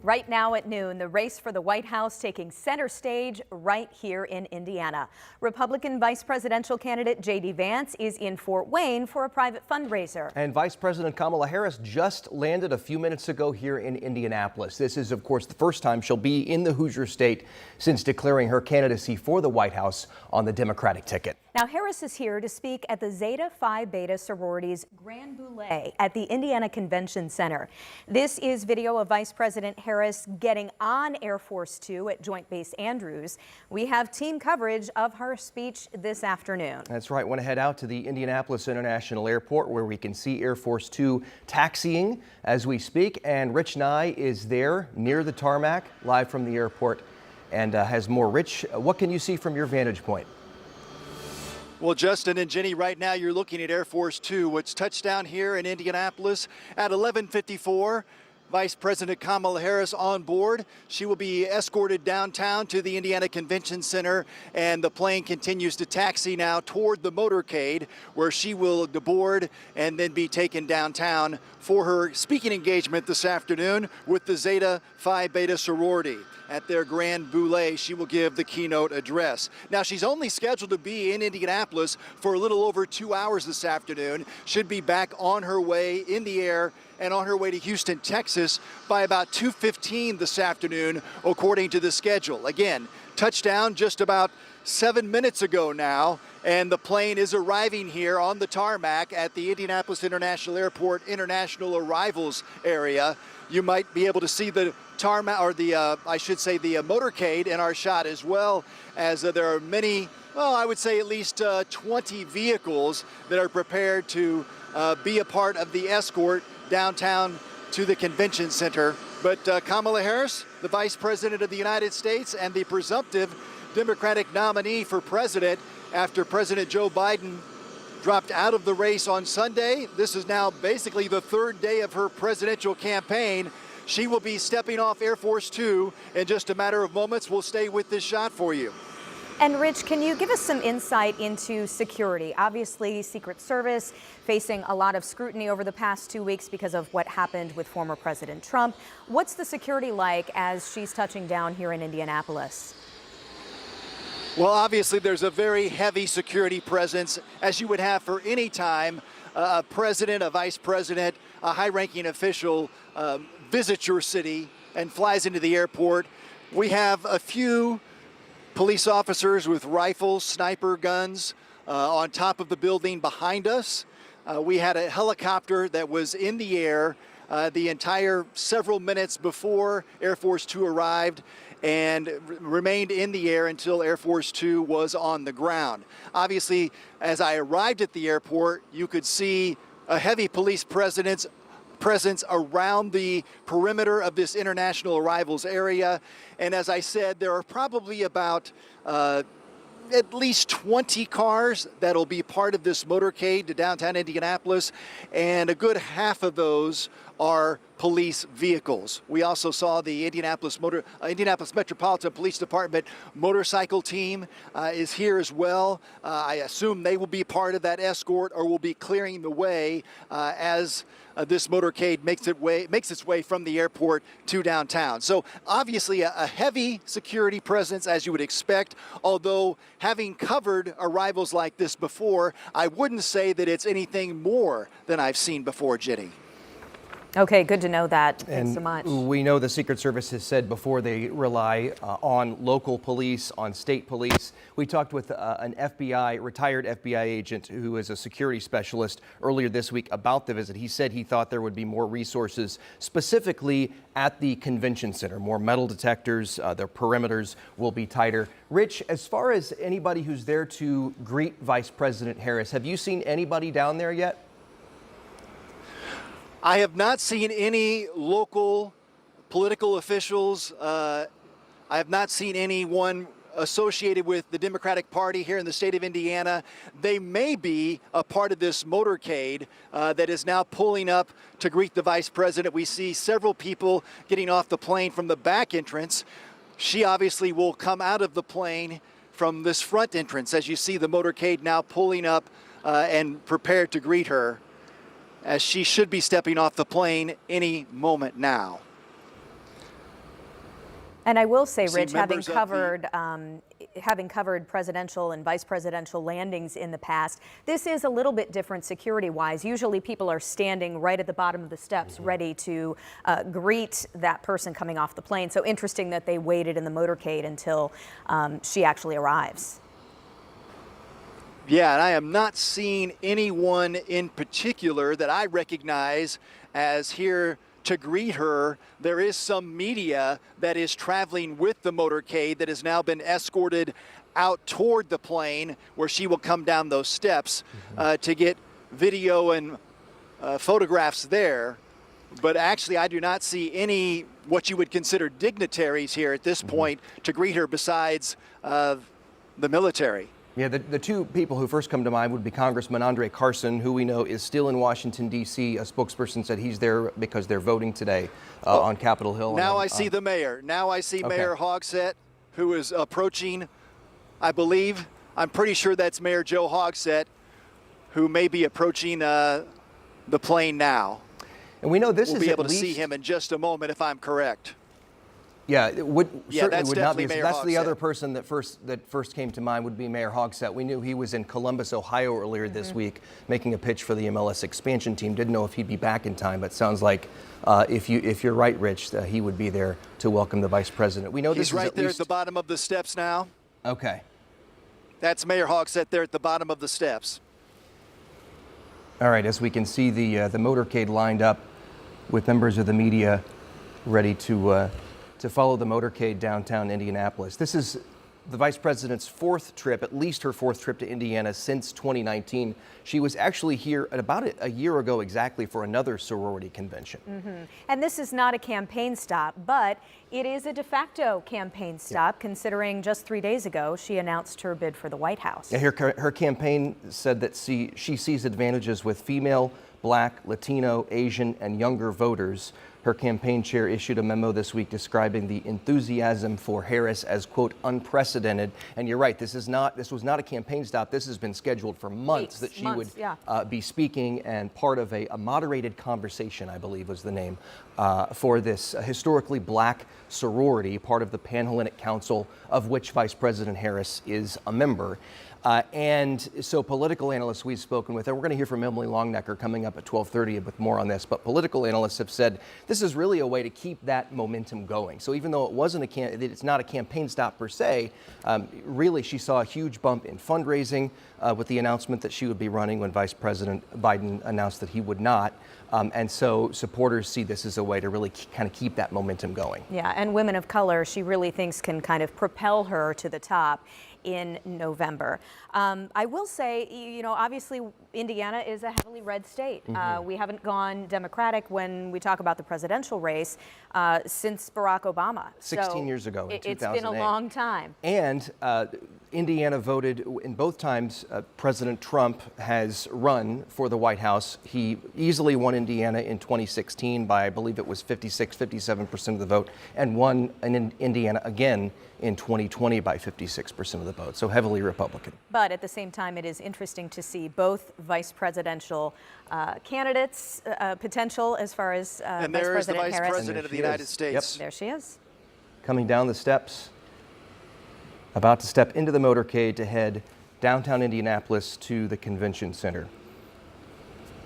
Right now at noon, the race for the White House taking center stage right here in Indiana. Republican vice presidential candidate J.D. Vance is in Fort Wayne for a private fundraiser. And Vice President Kamala Harris just landed a few minutes ago here in Indianapolis. This is, of course, the first time she'll be in the Hoosier State since declaring her candidacy for the White House on the Democratic ticket. Now, Harris is here to speak at the Zeta Phi Beta sorority's Grand Boulé at the Indiana Convention Center. This is video of Vice President Harris getting on Air Force Two at Joint Base Andrews. We have team coverage of her speech this afternoon. That's right. Want to head out to the Indianapolis International Airport where we can see Air Force Two taxiing as we speak. And Rich Nye is there near the tarmac, live from the airport, and has more. Rich, what can you see from your vantage point? Well, Justin and Jenny, right now you're looking at Air Force Two, which touched down here in Indianapolis at 11:54. Vice President Kamala Harris on board. She will be escorted downtown to the Indiana Convention Center, and the plane continues to taxi now toward the Motorcade, where she will board and then be taken downtown for her speaking engagement this afternoon with the Zeta Phi Beta sorority. At their Grand Boulé, she will give the keynote address. Now, she's only scheduled to be in Indianapolis for a little over 2 hours this afternoon. Should be back on her way in the air and on her way to Houston, Texas by about 2:15 this afternoon, according to the schedule. Again, touchdown just about 7 minutes ago now, and the plane is arriving here on the tarmac at the Indianapolis International Airport International Arrivals area. You might be able to see the tarmac, or the motorcade in our shot, as well as there are many, well, I would say at least 20 vehicles that are prepared to be a part of the escort downtown to the convention center. But Kamala Harris, the Vice President of the United States and the presumptive Democratic nominee for president after President Joe Biden dropped out of the race on Sunday. This is now basically the third day of her presidential campaign. She will be stepping off Air Force Two in just a matter of moments. We'll stay with this shot for you. And Rich, can you give us some insight into security? Obviously, Secret Service facing a lot of scrutiny over the past 2 weeks because of what happened with former President Trump. What's the security like as she's touching down here in Indianapolis? Well, obviously, there's a very heavy security presence, as you would have for any time a president, a vice president, a high-ranking official visits your city and flies into the airport. We have a few police officers with rifles, sniper guns on top of the building behind us. We had a helicopter that was in the air the entire several minutes before Air Force Two arrived, and remained in the air until Air Force Two was on the ground. Obviously, as I arrived at the airport, you could see a heavy police presence around the perimeter of this international arrivals area. And as I said, there are probably about at least 20 cars that'll be part of this motorcade to downtown Indianapolis, and a good half of those are police vehicles. We also saw the Indianapolis Metropolitan Police Department motorcycle team is here as well. I assume they will be part of that escort or will be clearing the way as this motorcade makes its way from the airport to downtown. So obviously a heavy security presence, as you would expect, although having covered arrivals like this before, I wouldn't say that it's anything more than I've seen before, Jenny. Okay, good to know that. Thanks so much. We know the Secret Service has said before they rely on local police, on state police. We talked with an retired FBI agent who is a security specialist earlier this week about the visit. He said he thought there would be more resources specifically at the convention center, more metal detectors, their perimeters will be tighter. Rich, as far as anybody who's there to greet Vice President Harris, have you seen anybody down there yet? I have not seen any local political officials. I have not seen anyone associated with the Democratic Party here in the state of Indiana. They may be a part of this motorcade that is now pulling up to greet the vice president. We see several people getting off the plane from the back entrance. She obviously will come out of the plane from this front entrance as you see the motorcade now pulling up and prepared to greet her, as she should be stepping off the plane any moment now. And I will say, We've seen Rich, having members of the- covered presidential and vice presidential landings in the past, this is a little bit different security-wise. Usually people are standing right at the bottom of the steps ready to greet that person coming off the plane. So interesting that they waited in the motorcade until she actually arrives. Yeah, and I am not seeing anyone in particular that I recognize as here to greet her. There is some media that is traveling with the motorcade that has now been escorted out toward the plane where she will come down those steps to get video and photographs there. But actually, I do not see any what you would consider dignitaries here at this point to greet her besides the military. Yeah, the two people who first come to mind would be Congressman Andre Carson, who we know is still in Washington, D.C. A spokesperson said he's there because they're voting today on Capitol Hill. Now I see the mayor. Now I see Mayor Hogsett, who is approaching, I believe. I'm pretty sure that's Mayor Joe Hogsett, who may be approaching the plane now. And we know this we'll is be at able to least, see him in just a moment if I'm correct. Yeah, it would certainly that's would not be. definitely Mayor That's the Hogsett. other person that first came to mind would be Mayor Hogsett. We knew he was in Columbus, Ohio earlier this week, making a pitch for the MLS expansion team. Didn't know if he'd be back in time, but sounds like if you're right, Rich, he would be there to welcome the vice president. We know He's this right is at there least, at the bottom of the steps now. Okay. That's Mayor Hogsett there at the bottom of the steps. All right, as we can see, the motorcade lined up with members of the media ready to follow the motorcade downtown Indianapolis. This is the vice president's fourth trip, at least her fourth trip to Indiana since 2019. She was actually here at about a year ago exactly for another sorority convention. And this is not a campaign stop, but it is a de facto campaign stop, considering just 3 days ago she announced her bid for the White House. Yeah, her campaign said that she sees advantages with female, Black, Latino, Asian, and younger voters. Her campaign chair issued a memo this week describing the enthusiasm for Harris as, quote, unprecedented. And you're right, this was not a campaign stop. This has been scheduled for months that she would be speaking, and part of a moderated conversation, I believe was the name, for this historically Black sorority, part of the Panhellenic Council, of which Vice President Harris is a member. And so political analysts we've spoken with, and we're going to hear from Emily Longnecker coming up at 12:30 with more on this, but political analysts have said this is really a way to keep that momentum going. So even though it's not a campaign stop per se, really she saw a huge bump in fundraising with the announcement that she would be running when Vice President Biden announced that he would not. And so supporters see this as a way to really kind of keep that momentum going. Yeah, and women of color, she really thinks can kind of propel her to the top in November. I will say, you know, obviously Indiana is a heavily red state. We haven't gone Democratic when we talk about the presidential race since Barack Obama. 16 years ago in 2008. It's been a long time. And Indiana voted in both times President Trump has run for the White House. He easily won Indiana in 2016 by, I believe it was 57% of the vote, and won in Indiana again in 2020 by 56% of the vote, so heavily Republican. But at the same time, it is interesting to see both vice presidential candidates potential as far as and Vice there is the President Vice Harris. President of the United States. There she is. Coming down the steps, about to step into the motorcade to head downtown Indianapolis to the convention center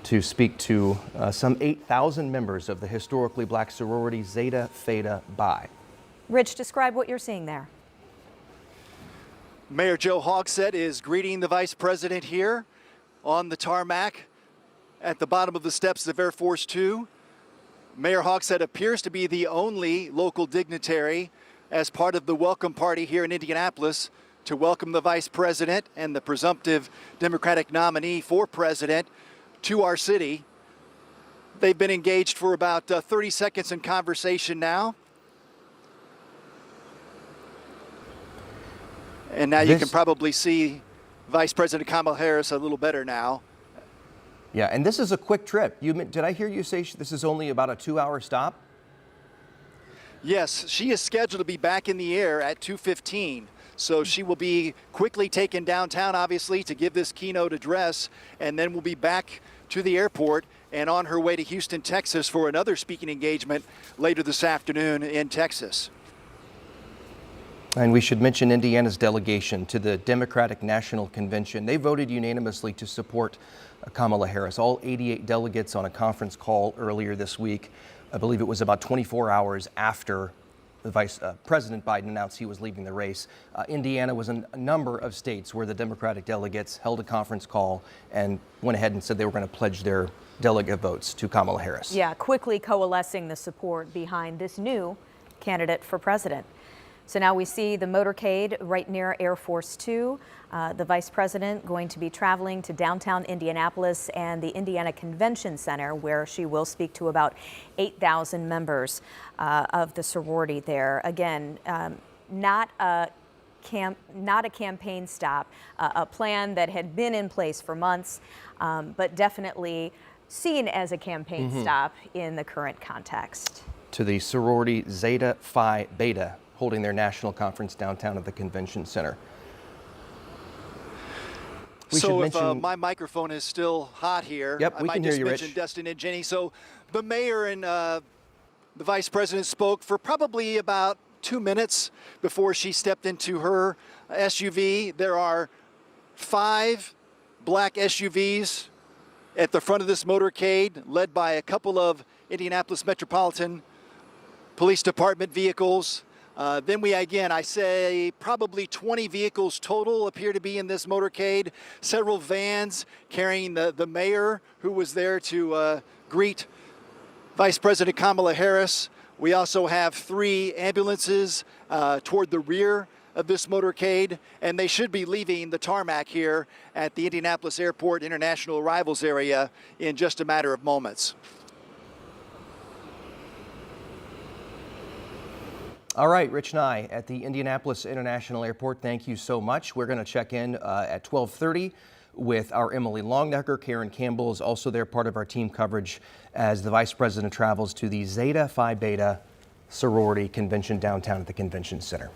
to speak to some 8,000 members of the historically Black sorority Zeta Phi. Rich, describe what you're seeing there. Mayor Joe Hogsett is greeting the Vice President here on the tarmac at the bottom of the steps of Air Force Two. Mayor Hogsett appears to be the only local dignitary as part of the welcome party here in Indianapolis to welcome the Vice President and the presumptive Democratic nominee for President to our city. They've been engaged for about 30 seconds in conversation now. And now you can probably see Vice President Kamala Harris a little better now. Yeah, and this is a quick trip. Did I hear you say this is only about a 2-hour stop? Yes, she is scheduled to be back in the air at 2:15. So she will be quickly taken downtown, obviously, to give this keynote address, and then will be back to the airport and on her way to Houston, Texas for another speaking engagement later this afternoon in Texas. And we should mention Indiana's delegation to the Democratic National Convention. They voted unanimously to support Kamala Harris. All 88 delegates on a conference call earlier this week. I believe it was about 24 hours after the President Biden announced he was leaving the race. Indiana was in a number of states where the Democratic delegates held a conference call and went ahead and said they were going to pledge their delegate votes to Kamala Harris. Yeah, quickly coalescing the support behind this new candidate for president. So now we see the motorcade right near Air Force Two. The vice president going to be traveling to downtown Indianapolis and the Indiana Convention Center, where she will speak to about 8,000 members of the sorority there. Again, not a campaign stop, a plan that had been in place for months, but definitely seen as a campaign stop in the current context. To the sorority Zeta Phi Beta, holding their national conference downtown at the convention center. So if my microphone is still hot here, yep, I might just mention Dustin and Jenny. So the mayor and the vice president spoke for probably about 2 minutes before she stepped into her SUV. There are 5 black SUVs at the front of this motorcade, led by a couple of Indianapolis Metropolitan Police Department vehicles. Then I say probably 20 vehicles total appear to be in this motorcade. Several vans carrying the mayor, who was there to greet Vice President Kamala Harris. We also have 3 ambulances toward the rear of this motorcade, and they should be leaving the tarmac here at the Indianapolis Airport International Arrivals area in just a matter of moments. All right, Rich Nye at the Indianapolis International Airport, thank you so much. We're going to check in at 12:30 with our Emily Longnecker. Karen Campbell is also there, part of our team coverage, as the vice president travels to the Zeta Phi Beta sorority convention downtown at the convention center.